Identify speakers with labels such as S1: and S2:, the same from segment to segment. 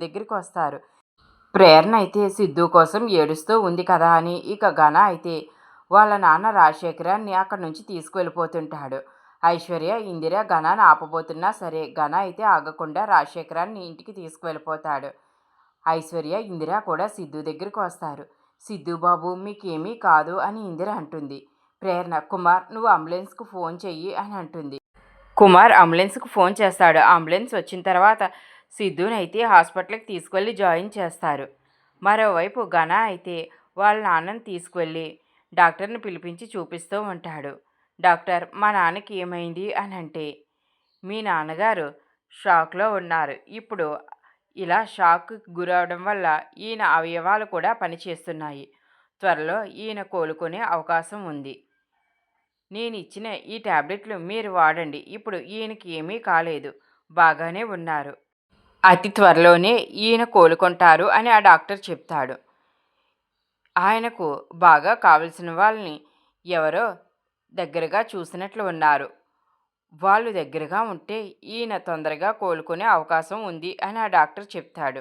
S1: దగ్గరికి వస్తారు. ప్రేరణ అయితే సిద్ధు కోసం ఏడుస్తూ ఉంది కదా అని ఇక ఘన అయితే వాళ్ళ నాన్న రాజశేఖరాన్ని అక్కడి నుంచి తీసుకువెళ్ళిపోతుంటాడు. ఐశ్వర్య, ఇందిర ఘనాన్ని ఆపబోతున్నా సరే ఘన అయితే ఆగకుండా రాజశేఖరాన్ని ఇంటికి తీసుకువెళ్ళిపోతాడు. ఐశ్వర్య, ఇందిర కూడా సిద్ధు దగ్గరికి వస్తారు. సిద్ధు బాబు మీకేమీ కాదు అని ఇందిర అంటుంది. ప్రేరణ, కుమార్ నువ్వు అంబులెన్స్కు ఫోన్ చెయ్యి అని అంటుంది. కుమార్ అంబులెన్స్కు ఫోన్ చేస్తాడు. అంబులెన్స్ వచ్చిన తర్వాత సిద్ధునైతే హాస్పిటల్కి తీసుకువెళ్ళి జాయిన్ చేస్తారు. మరోవైపు ఘన అయితే వాళ్ళ నాన్నని తీసుకువెళ్ళి డాక్టర్ని పిలిపించి చూపిస్తూ ఉంటాడు. డాక్టర్, మా నాన్నకి ఏమైంది అని అంటే, మీ నాన్నగారు షాక్లో ఉన్నారు. ఇప్పుడు ఇలా షాక్కి గురవడం వల్ల ఈయన అవయవాలు కూడా పనిచేస్తున్నాయి. త్వరలో ఈయన కోలుకునే అవకాశం ఉంది. నేను ఇచ్చిన ఈ టాబ్లెట్లు మీరు వాడండి. ఇప్పుడు ఈయనకి ఏమీ కాలేదు, బాగానే ఉన్నారు. అతి త్వరలోనే ఈయన కోలుకుంటారు అని ఆ డాక్టర్ చెప్తాడు. ఆయనకు బాగా కావలసిన వాళ్ళని ఎవరో దగ్గరగా చూసినట్లు ఉన్నారు. వాళ్ళు దగ్గరగా ఉంటే ఈయన తొందరగా కోలుకునే అవకాశం ఉంది అని ఆ డాక్టర్ చెప్తాడు.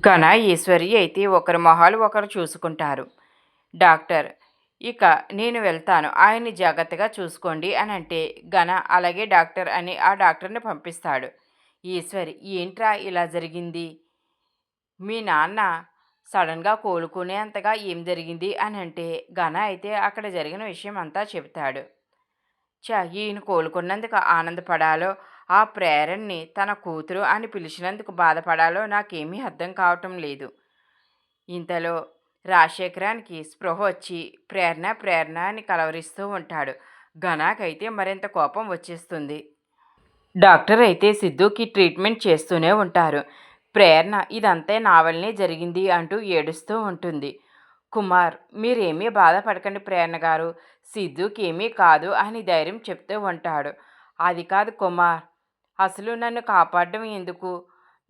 S1: ఘన, ఈశ్వరి అయితే ఒకరి మొహాలు ఒకరు చూసుకుంటారు. డాక్టర్, ఇక నేను వెళ్తాను, ఆయన్ని జాగ్రత్తగా చూసుకోండి అని అంటే ఘన అలాగే డాక్టర్ అని ఆ డాక్టర్ని పంపిస్తాడు. ఈశ్వరి, ఏంట్రా ఇలా జరిగింది? మీ నాన్న సడన్గా కోలుకునేంతగా ఏం జరిగింది అని అంటే ఘన అయితే అక్కడ జరిగిన విషయం అంతా చెబుతాడు. ఈయన కోలుకున్నందుకు ఆనందపడాలో, ఆ ప్రేరణని తన కూతురు అని పిలిచినందుకు బాధపడాలో నాకేమీ అర్థం కావటం లేదు. ఇంతలో రాజశేఖరానికి స్పృహ వచ్చి ప్రేరణ ప్రేరణ అని కలవరిస్తూ ఉంటాడు. ఘనాకైతే మరింత కోపం వచ్చేస్తుంది. డాక్టర్ అయితే సిద్ధుకి ట్రీట్మెంట్ చేస్తూనే ఉంటారు. ప్రేరణ ఇదంతా నా వల్లనే జరిగింది అంటూ ఏడుస్తూ ఉంటుంది. కుమార్, మీరేమీ బాధపడకండి ప్రేరణ గారు, సిద్ధుకి ఏమీ కాదు అని ధైర్యం చెప్తూ ఉంటాడు. అది కాదు కుమార్, అసలు నన్ను కాపాడడం ఎందుకు?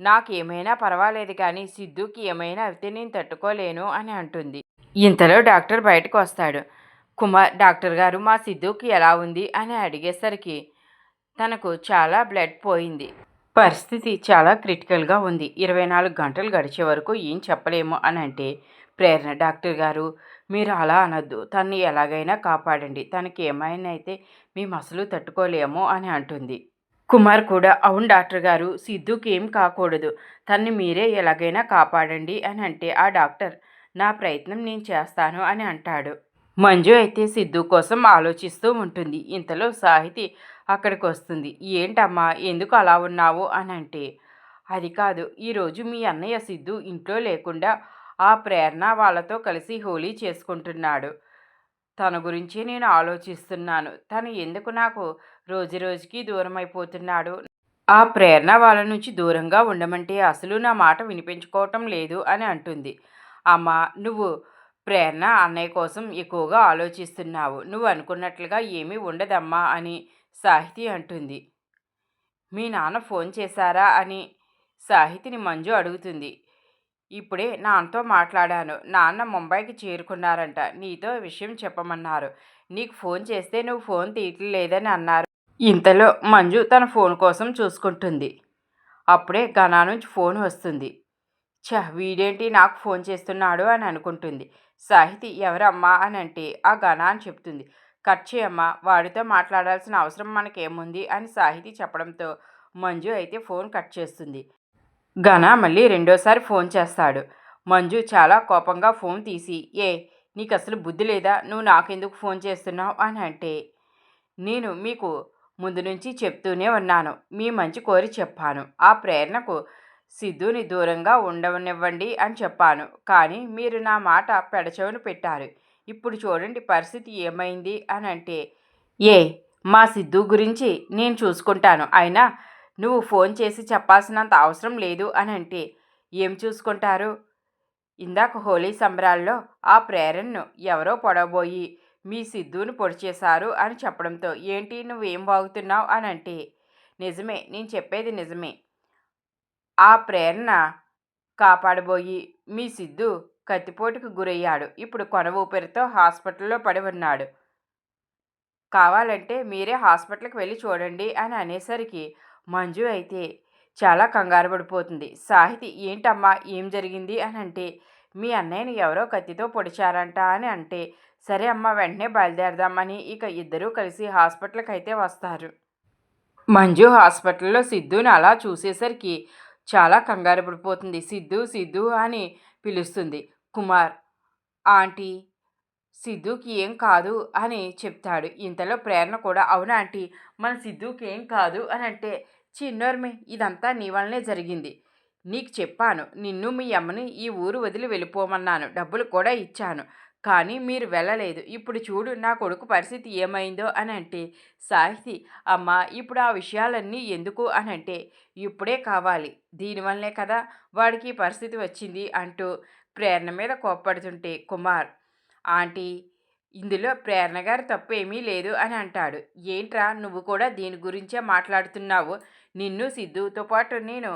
S1: నాకేమైనా పర్వాలేదు కానీ సిద్ధుకి ఏమైనా అయితే నేను తట్టుకోలేను అని అంటుంది. ఇంతలో డాక్టర్ బయటకు వస్తాడు. కుమార్, డాక్టర్ గారు మా సిద్ధుకి ఎలా ఉంది అని అడిగేసరికి తనకు చాలా బ్లడ్ పోయింది, పరిస్థితి చాలా క్రిటికల్గా ఉంది, 24 గంటలు గడిచే వరకు ఏం చెప్పలేము అని అంటే ప్రేరణ, డాక్టర్ గారు మీరు అలా అనొద్దు, తన్ని ఎలాగైనా కాపాడండి, తనకి ఏమైనా అయితే మేము అసలు తట్టుకోలేము అని అంటుంది. కుమార్ కూడా, అవును డాక్టర్ గారు, సిద్ధుకి ఏం కాకూడదు, తన్ని మీరే ఎలాగైనా కాపాడండి అని అంటే ఆ డాక్టర్, నా ప్రయత్నం నేను చేస్తాను అని అంటాడు. మంజు అయితే సిద్ధు కోసం ఆలోచిస్తూ ఉంటుంది. ఇంతలో సాహితి అక్కడికి వస్తుంది. ఏంటమ్మా, ఎందుకు అలా ఉన్నావు అని అంటే, అది కాదు, ఈరోజు మీ అన్నయ్య సిద్ధు ఇంట్లో లేకుండా ఆ ప్రేరణ వాళ్ళతో కలిసి హోలీ చేసుకుంటున్నాడు. తన గురించి నేను ఆలోచిస్తున్నాను. తను ఎందుకు నాకు రోజు రోజుకి దూరం అయిపోతున్నాడు? ఆ ప్రేరణ వాళ్ళ నుంచి దూరంగా ఉండమంటే అసలు నా మాట వినిపించుకోవటం లేదు అని అంటుంది. అమ్మా, నువ్వు ప్రేరణ అన్నయ్య కోసం ఎక్కువగా ఆలోచిస్తున్నావు. నువ్వు అనుకున్నట్లుగా ఏమీ ఉండదమ్మా అని సాహితి అంటుంది. మీ నాన్న ఫోన్ చేశారా అని సాహితిని మంజు అడుగుతుంది. ఇప్పుడే నాన్నతో మాట్లాడాను. నాన్న ముంబైకి చేరుకున్నారంట. నీతో విషయం చెప్పమన్నారు. నీకు ఫోన్ చేస్తే నువ్వు ఫోన్ తీయట్లేదని అన్నారు. ఇంతలో మంజు తన ఫోన్ కోసం చూసుకుంటుంది. అప్పుడే ఘనా నుంచి ఫోన్ వస్తుంది. వీడేంటి నాకు ఫోన్ చేస్తున్నాడు అని అనుకుంటుంది. సాహితి, ఎవరమ్మా అని అంటే ఆ ఘనా అని చెప్తుంది. కట్ చేయమ్మా, వాడితో మాట్లాడాల్సిన అవసరం మనకేముంది అని సాహితి చెప్పడంతో మంజు అయితే ఫోన్ కట్ చేస్తుంది. ఘనా మళ్ళీ రెండోసారి ఫోన్ చేస్తాడు. మంజు చాలా కోపంగా ఫోన్ తీసి, నీకు అసలు బుద్ధి లేదా? నువ్వు నాకెందుకు ఫోన్ చేస్తున్నావు అని అంటే, నేను మీకు ముందు నుంచి చెప్తూనే ఉన్నాను, మీ మంచి కోరి చెప్పాను, ఆ ప్రేరణకు సిద్ధుని దూరంగా ఉండనివ్వండి అని చెప్పాను. కానీ మీరు నా మాట పెడచెవిన పెట్టారు. ఇప్పుడు చూడండి పరిస్థితి ఏమైంది అని అంటే, మా సిద్ధు గురించి నేను చూసుకుంటాను, అయినా నువ్వు ఫోన్ చేసి చెప్పాల్సినంత అవసరం లేదు అని అంటే, ఏం చూసుకుంటారు? ఇందాక హోలీ సంబరాల్లో ఆ ప్రేరణను ఎవరో పొడవబోయి మీ సిద్ధుని పొడి చేశారు అని చెప్పడంతో, ఏంటి నువ్వేం బాగుతున్నావు అని అంటే, నిజమే, నేను చెప్పేది నిజమే, ఆ ప్రేరణ కాపాడబోయి మీ సిద్ధు కత్తిపోటుకు గురయ్యాడు. ఇప్పుడు కొన ఊపిరితో హాస్పిటల్లో పడి ఉన్నాడు. కావాలంటే మీరే హాస్పిటల్కి వెళ్ళి చూడండి అని అనేసరికి మంజు అయితే చాలా కంగారు పడిపోతుంది. సాహితి ఏంటమ్మా ఏం జరిగింది అని అంటే, మీ అన్నయ్యని ఎవరో కత్తితో పొడిచారంట అని అంటే, సరే అమ్మ వెంటనే బయలుదేరదామని ఇక ఇద్దరూ కలిసి హాస్పిటల్కి అయితే వస్తారు. మంజు హాస్పిటల్లో సిద్ధుని అలా చూసేసరికి చాలా కంగారు పడిపోతుంది. సిద్ధు సిద్ధు అని పిలుస్తుంది. కుమార్ ఆంటీ సిద్ధుకి ఏం కాదు అని చెప్తాడు. ఇంతలో ప్రేరణ కూడా అవునా ఆంటీ మన సిద్ధుకి ఏం కాదు అని అంటే, చిన్నోర్మి ఇదంతా నీ వల్లనే జరిగింది. నీకు చెప్పాను నిన్ను మీ అమ్మని ఈ ఊరు వదిలి వెళ్ళిపోమన్నాను. డబ్బులు కూడా ఇచ్చాను. కానీ మీరు వెళ్ళలేదు. ఇప్పుడు చూడు నా కొడుకు పరిస్థితి ఏమైందో అని అంటే, సాహితి అమ్మ ఇప్పుడు ఆ విషయాలన్నీ ఎందుకు అని అంటే, ఇప్పుడే కావాలి. దీనివల్లనే కదా వాడికి ఈ పరిస్థితి వచ్చింది అంటూ ప్రేరణ మీద కోప్పడుతుంటే కుమార్ ఆంటీ ఇందులో ప్రేరణ గారి తప్పు ఏమీ లేదు అని అంటాడు. ఏంట్రా నువ్వు కూడా దీని గురించే మాట్లాడుతున్నావు? నిన్ను సిద్ధుతో పాటు నేను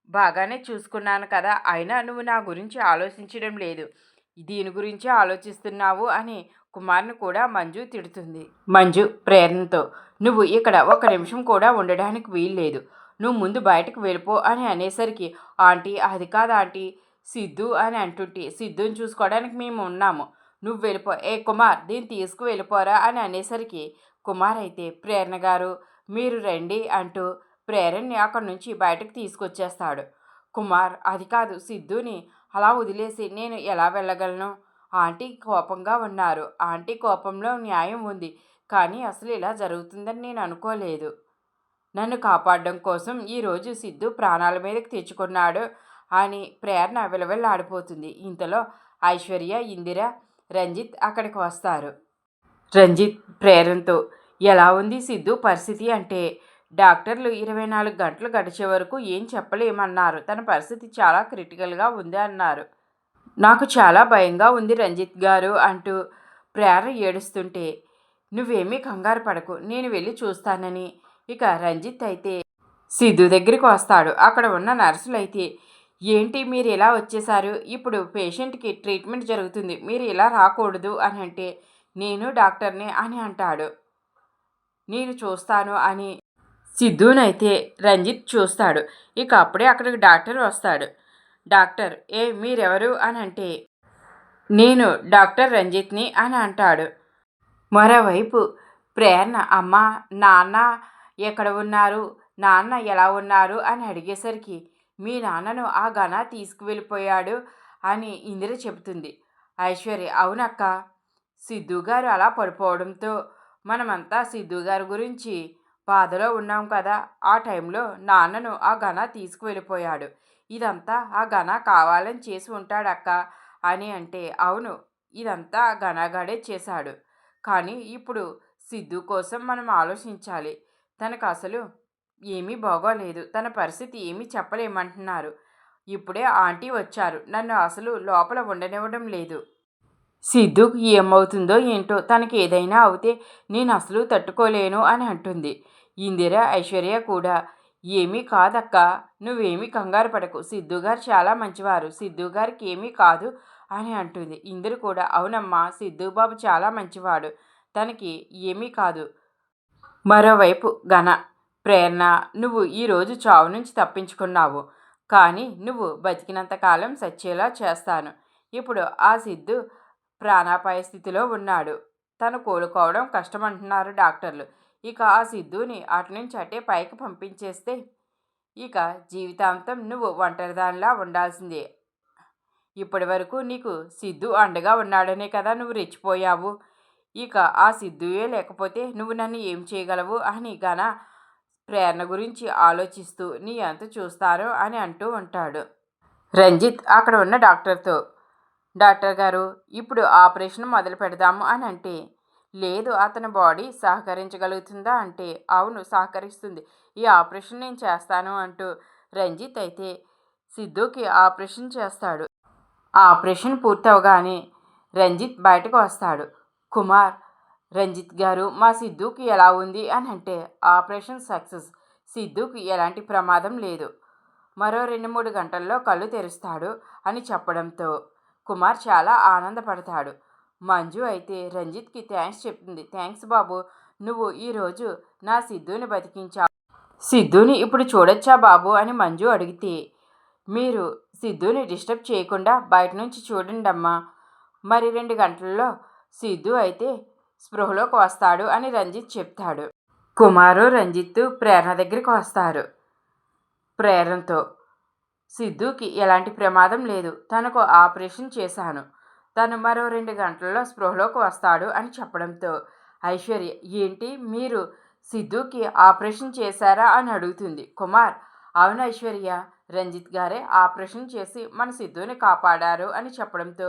S1: బాగానే చూసుకున్నాను కదా, అయినా నువ్వు నా గురించి ఆలోచించడం లేదు, దీని గురించే ఆలోచిస్తున్నావు అని కుమార్ని కూడా మంజు తిడుతుంది. మంజు ప్రేరణతో నువ్వు ఇక్కడ ఒక నిమిషం కూడా ఉండడానికి వీల్లేదు, నువ్వు ముందు బయటకు వెళ్ళిపో అని అనేసరికి ఆంటీ అది కాదు ఆంటీ సిద్ధు అని అంటుంటే, సిద్ధుని చూసుకోవడానికి మేము ఉన్నాము, నువ్వు వెళ్ళిపో, ఏ కుమార్ దీన్ని తీసుకు వెళ్ళిపోరా అని అనేసరికి కుమార్ అయితే ప్రేరణ గారు మీరు రండి అంటూ ప్రేరణని అక్కడి నుంచి బయటకు తీసుకొచ్చేస్తాడు. కుమార్ అది కాదు సిద్ధుని అలా వదిలేసి నేను ఎలా వెళ్ళగలను? ఆంటీ కోపంగా ఉన్నారు, ఆంటీ కోపంలో న్యాయం ఉంది, కానీ అసలు ఇలా జరుగుతుందని నేను అనుకోలేదు. నన్ను కాపాడడం కోసం ఈరోజు సిద్ధు ప్రాణాల మీదకి తెచ్చుకున్నాడు అని ప్రేరణ విలవిల్లాడిపోతుంది. ఇంతలో ఐశ్వర్య ఇందిర రంజిత్ అక్కడికి వస్తారు. రంజిత్ ప్రేరణతో ఎలా ఉంది సిద్ధు పరిస్థితి అంటే, డాక్టర్లు 24 గంటలు గడిచే వరకు ఏం చెప్పలేమన్నారు, తన పరిస్థితి చాలా క్రిటికల్గా ఉంది అన్నారు. నాకు చాలా భయంగా ఉంది రంజిత్ గారు అంటూ ప్రేరణ ఏడుస్తుంటే, నువ్వేమీ కంగారు పడకు నేను వెళ్ళి చూస్తానని ఇక రంజిత్ అయితే సిద్ధు దగ్గరికి వస్తాడు. అక్కడ ఉన్న నర్సులైతే ఏంటి మీరు ఇలా వచ్చేసారు, ఇప్పుడు పేషెంట్కి ట్రీట్మెంట్ జరుగుతుంది, మీరు ఇలా రాకూడదు అని అంటే, నేను డాక్టర్ని అని అంటాడు. నేను చూస్తాను అని సిద్ధునైతే రంజిత్ చూస్తాడు. ఇక అప్పుడే అక్కడికి డాక్టర్ వస్తాడు. డాక్టర్ ఏ మీరెవరు అని అంటే, నేను డాక్టర్ రంజిత్ని అని అంటాడు. మరోవైపు ప్రేరణ అమ్మ నాన్న ఎక్కడ ఉన్నారు, నాన్న ఎలా ఉన్నారు అని అడిగేసరికి మీ నాన్నను ఆ ఘన తీసుకువెళ్ళిపోయాడు అని ఇందిర చెబుతుంది. ఐశ్వర్య అవునక్క, సిద్ధు గారు అలా పడిపోవడంతో మనమంతా సిద్ధు గారి గురించి బాధలో ఉన్నాం కదా, ఆ టైంలో నాన్నను ఆ ఘన తీసుకువెళ్ళిపోయాడు, ఇదంతా ఆ ఘన కావాలని చేసి ఉంటాడక్క అని అంటే, అవును ఇదంతా ఆ ఘనగాడే చేశాడు, కానీ ఇప్పుడు సిద్ధు కోసం మనం ఆలోచించాలి, తనకు అసలు ఏమీ బాగోలేదు, తన పరిస్థితి ఏమీ చెప్పలేమంటున్నారు, ఇప్పుడే ఆంటీ వచ్చారు, నన్ను అసలు లోపల ఉండనివ్వడం లేదు, సిద్ధుకు ఏమవుతుందో ఏంటో, తనకి ఏదైనా అవుతే నేను అసలు తట్టుకోలేను అని అంటుంది. ఇందిర ఐశ్వర్య కూడా ఏమీ కాదక్క, నువ్వేమీ కంగారు పడకు, సిద్ధు గారు చాలా మంచివారు, సిద్ధు గారికి ఏమీ కాదు అని అంటుంది. ఇందిర కూడా అవునమ్మా సిద్ధుబాబు చాలా మంచివాడు, తనకి ఏమీ కాదు. మరోవైపు ఘన ప్రేరణ నువ్వు ఈరోజు చావు నుంచి తప్పించుకున్నావు, కానీ నువ్వు బతికినంతకాలం సచ్చేలా చేస్తాను. ఇప్పుడు ఆ సిద్ధు ప్రాణాపాయ స్థితిలో ఉన్నాడు, తను కోలుకోవడం కష్టమంటున్నారు డాక్టర్లు, ఇక ఆ సిద్ధుని అటు నుంచి అటే పైకి పంపించేస్తే ఇక జీవితాంతం నువ్వు ఒంటరిదానిలా ఉండాల్సిందే, ఇప్పటి వరకు నీకు సిద్ధు అండగా ఉన్నాడనే కదా నువ్వు రెచ్చిపోయావు, ఇక ఆ సిద్ధుయే లేకపోతే నువ్వు నన్ను ఏం చేయగలవు అని ఘన ప్రేరణ గురించి ఆలోచిస్తూ నీ ఎంత చూస్తారో అని అంటూ ఉంటాడు. రంజిత్ అక్కడ ఉన్న డాక్టర్తో డాక్టర్ గారు ఇప్పుడు ఆపరేషన్ మొదలు పెడదాము అని అంటే, లేదు అతని బాడీ సహకరించగలుగుతుందా అంటే, అవును సహకరిస్తుంది, ఈ ఆపరేషన్ నేను చేస్తాను అంటూ రంజిత్ అయితే సిద్ధుకి ఆపరేషన్ చేస్తాడు. ఆ ఆపరేషన్ పూర్తవగానే రంజిత్ బయటకు వస్తాడు. కుమార్ రంజిత్ గారు మా సిద్ధుకి ఎలా ఉంది అని అంటే, ఆపరేషన్ సక్సెస్, సిద్ధుకి ఎలాంటి ప్రమాదం లేదు, మరో 2-3 గంటల్లో కళ్ళు తెరుస్తాడు అని చెప్పడంతో కుమార్ చాలా ఆనందపడతాడు. మంజు అయితే రంజిత్కి థ్యాంక్స్ చెప్తుంది. థ్యాంక్స్ బాబు, నువ్వు ఈరోజు నా సిద్ధుని బతికించావు, సిద్ధుని ఇప్పుడు చూడొచ్చా బాబు అని మంజు అడిగితే, మీరు సిద్ధుని డిస్టర్బ్ చేయకుండా బయట నుంచి చూడండమ్మా, మరి 2 గంటల్లో సిద్ధు అయితే స్పృహలోకి వస్తాడు అని రంజిత్ చెప్తాడు. కుమారు, రంజిత్ ప్రేరణ దగ్గరికి వస్తారు. ప్రేరణతో, సిద్ధుకి ఎలాంటి ప్రమాదం లేదు, తనకు ఆపరేషన్ చేశాను, తను మరో 2 గంటల్లో స్పృహలోకి వస్తాడు అని చెప్పడంతో ఐశ్వర్య, ఏంటి మీరు సిద్ధుకి ఆపరేషన్ చేశారా అని అడుగుతుంది. కుమార్, అవును ఐశ్వర్య, రంజిత్ గారే ఆపరేషన్ చేసి మన సిద్ధుని కాపాడారు అని చెప్పడంతో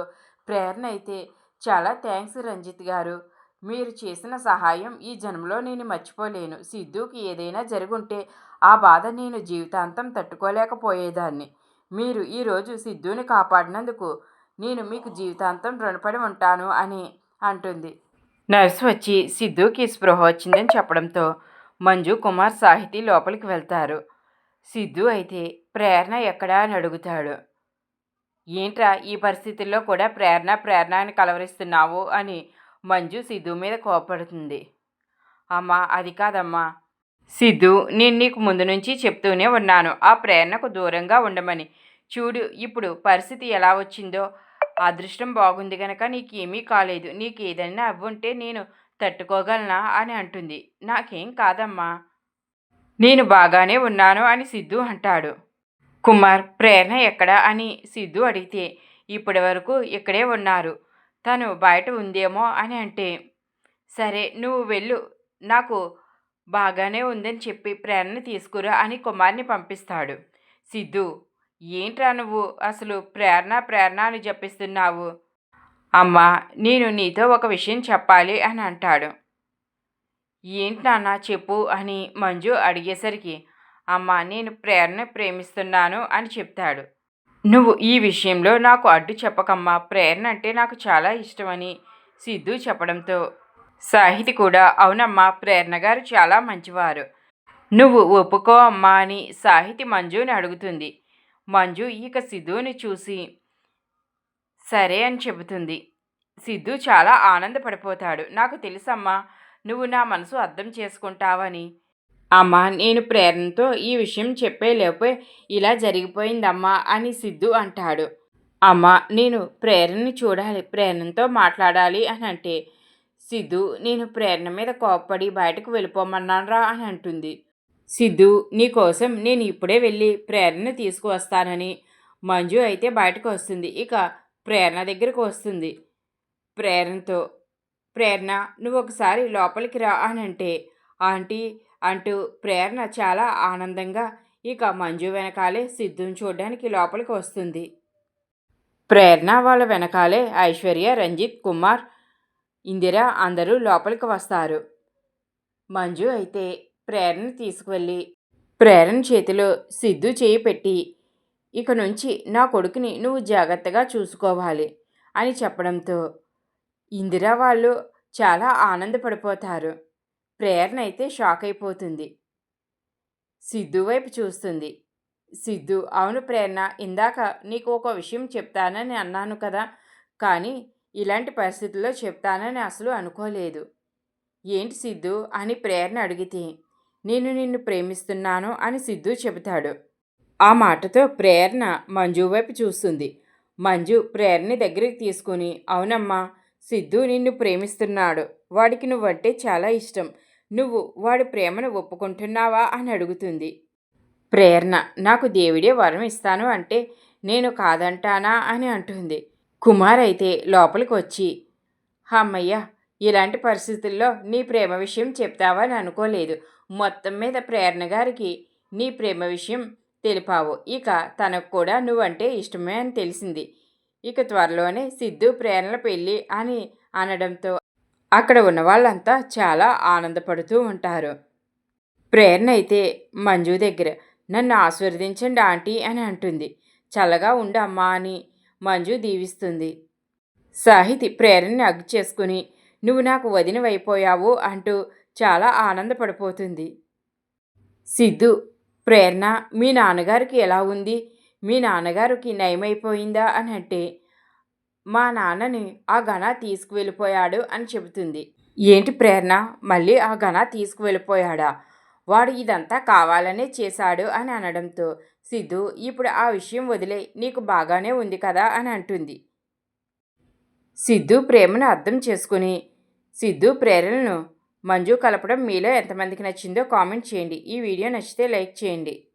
S1: ప్రేరణ అయితే, చాలా థ్యాంక్స్ రంజిత్ గారు, మీరు చేసిన సహాయం ఈ జన్మలో నేను మర్చిపోలేను. సిద్ధుకి ఏదైనా జరుగుంటే ఆ బాధ నేను జీవితాంతం తట్టుకోలేకపోయేదాన్ని. మీరు ఈరోజు సిద్ధుని కాపాడినందుకు నేను మీకు జీవితాంతం రుణపడి ఉంటాను అని అంటుంది. నర్సు వచ్చి సిద్ధుకి స్పృహ వచ్చిందని చెప్పడంతో మంజు, కుమార్, సాహితి లోపలికి వెళ్తారు. సిద్ధు అయితే ప్రేరణ ఎక్కడా అని అడుగుతాడు. ఏంట్రా ఈ పరిస్థితుల్లో కూడా ప్రేరణ ప్రేరణ అని కలవరిస్తున్నావు అని మంజు సిద్ధు మీద కోపడుతుంది. అమ్మా, అది కాదమ్మా సిద్ధు, నేను నీకు ముందు నుంచి చెప్తూనే ఉన్నాను ఆ ప్రేరణకు దూరంగా ఉండమని. చూడు ఇప్పుడు పరిస్థితి ఎలా వచ్చిందో. అదృష్టం బాగుంది గనక నీకేమీ కాలేదు, నీకు ఏదైనా అవ్వుంటే నేను తట్టుకోగలనా అని అంటుంది. నాకేం కాదమ్మా, నేను బాగానే ఉన్నాను అని సిద్ధు అంటాడు. కుమార్, ప్రేరణ ఎక్కడా అని సిద్ధు అడిగితే, ఇప్పటి వరకు ఇక్కడే ఉన్నారు, తను బయట ఉందేమో అని అంటే, సరే నువ్వు వెళ్ళు, నాకు బాగానే ఉందని చెప్పి ప్రేరణని తీసుకురా అని కుమార్ని పంపిస్తాడు. సిద్ధు, ఏంట్రా నువ్వు అసలు ప్రేరణ ప్రేరణ అని జపిస్తున్నావు? అమ్మా, నేను నీతో ఒక విషయం చెప్పాలి అని అంటాడు. ఏంటి నాన్న చెప్పు అని మంజు అడిగేసరికి, అమ్మ నేను ప్రేరణని ప్రేమిస్తున్నాను అని చెప్తాడు. నువ్వు ఈ విషయంలో నాకు అడ్డు చెప్పకమ్మా, ప్రేరణ అంటే నాకు చాలా ఇష్టమని సిద్ధు చెప్పడంతో సాహితి కూడా, అవునమ్మా ప్రేరణ గారు చాలా మంచివారు, నువ్వు ఒప్పుకో అమ్మా అని సాహితి మంజుని అడుగుతుంది. మంజు ఇక సిద్ధుని చూసి సరే అని చెబుతుంది. సిద్ధు చాలా ఆనందపడిపోతాడు. నాకు తెలుసమ్మా, నువ్వు నా మనసు అర్థం చేసుకుంటావని. అమ్మా, నేను ప్రేరణతో ఈ విషయం చెప్పేలోపే ఇలా జరిగిపోయిందమ్మా అని సిద్ధు అంటాడు. అమ్మా, నేను ప్రేరణని చూడాలి, ప్రేరణతో మాట్లాడాలి అని అంటే సిద్ధు, నేను ప్రేరణ మీద కోప్పడి బయటకు వెళ్ళిపోమన్నానరా అని అంటుంది. సిద్ధు, నీకోసం నేను ఇప్పుడే వెళ్ళి ప్రేరణని తీసుకువస్తానని మంజు అయితే బయటకు వస్తుంది. ఇక ప్రేరణ దగ్గరకు వస్తుంది. ప్రేరణతో, ప్రేరణ నువ్వు ఒకసారి లోపలికి రా అని అంటే, ఆంటీ అంటూ ప్రేరణ చాలా ఆనందంగా ఇక మంజు వెనకాలే సిద్ధుని చూడడానికి లోపలికి వస్తుంది. ప్రేరణ వాళ్ళ వెనకాలే ఐశ్వర్య, రంజిత్, కుమార్, ఇందిర అందరూ లోపలికి వస్తారు. మంజు అయితే ప్రేరణని తీసుకువెళ్ళి ప్రేరణ చేతిలో సిద్ధు చేయి పెట్టి, ఇక నుంచి నా కొడుకుని నువ్వు జాగ్రత్తగా చూసుకోవాలి అని చెప్పడంతో ఇందిర వాళ్ళు చాలా ఆనందపడిపోతారు. ప్రేరణ అయితే షాక్ అయిపోతుంది. సిద్ధు వైపు చూస్తుంది. సిద్ధు, అవును ప్రేరణ, ఇందాక నీకు ఒక విషయం చెప్తానని అన్నాను కదా, కానీ ఇలాంటి పరిస్థితుల్లో చెప్తానని అసలు అనుకోలేదు. ఏంటి సిద్ధు అని ప్రేరణ అడిగితే, నేను నిన్ను ప్రేమిస్తున్నాను అని సిద్ధు చెబుతాడు. ఆ మాటతో ప్రేరణ మంజు వైపు చూస్తుంది. మంజు ప్రేరణని దగ్గరికి తీసుకుని, అవునమ్మా, సిద్ధు నిన్ను ప్రేమిస్తున్నాడు, వాడికి నువ్వంటే చాలా ఇష్టం, నువ్వు వాడి ప్రేమను ఒప్పుకుంటున్నావా అని అడుగుతుంది. ప్రేరణ, నాకు దేవుడే వరం ఇస్తాను అంటే నేను కాదంటానా అని అంటుంది. కుమార్ అయితే లోపలికి వచ్చి, అమ్మయ్య, ఇలాంటి పరిస్థితుల్లో నీ ప్రేమ విషయం చెప్తావని అనుకోలేదు, మొత్తం మీద ప్రేరణ గారికి నీ ప్రేమ విషయం తెలిపావు, ఇక తనకు కూడా నువ్వంటే ఇష్టమే అని తెలిసింది, ఇక త్వరలోనే సిద్ధు ప్రేరణల పెళ్ళి అని అనడంతో అక్కడ ఉన్న వాళ్ళంతా చాలా ఆనందపడుతూ ఉంటారు. ప్రేరణ అయితే మంజు దగ్గర, నన్ను ఆశీర్వదించండి ఆంటీ అని అంటుంది. చల్లగా ఉండు అమ్మా అని మంజు దీవిస్తుంది. సాహితి ప్రేరణని అగ్గు చేసుకుని, నువ్వు నాకు వదినవైపోయావు అంటూ చాలా ఆనందపడిపోతుంది. సిద్ధు, ప్రేరణ మీ నాన్నగారికి ఎలా ఉంది, మీ నాన్నగారికి నయమైపోయిందా అని అంటే, మా నాన్నని ఆ ఘన తీసుకువెళ్ళిపోయాడు అని చెబుతుంది. ఏంటి ప్రేరణ, మళ్ళీ ఆ ఘన తీసుకువెళ్ళిపోయాడా? వాడు ఇదంతా కావాలనే చేశాడు అని అనడంతో సిద్ధు ఇప్పుడు ఆ విషయం వదిలే, నీకు బాగానే ఉంది కదా అని అంటుంది. సిద్ధు ప్రేమను అర్థం చేసుకుని సిద్ధు ప్రేరణను మంజు కలపడం మీలో ఎంతమందికి నచ్చిందో కామెంట్ చేయండి. ఈ వీడియో నచ్చితే లైక్ చేయండి.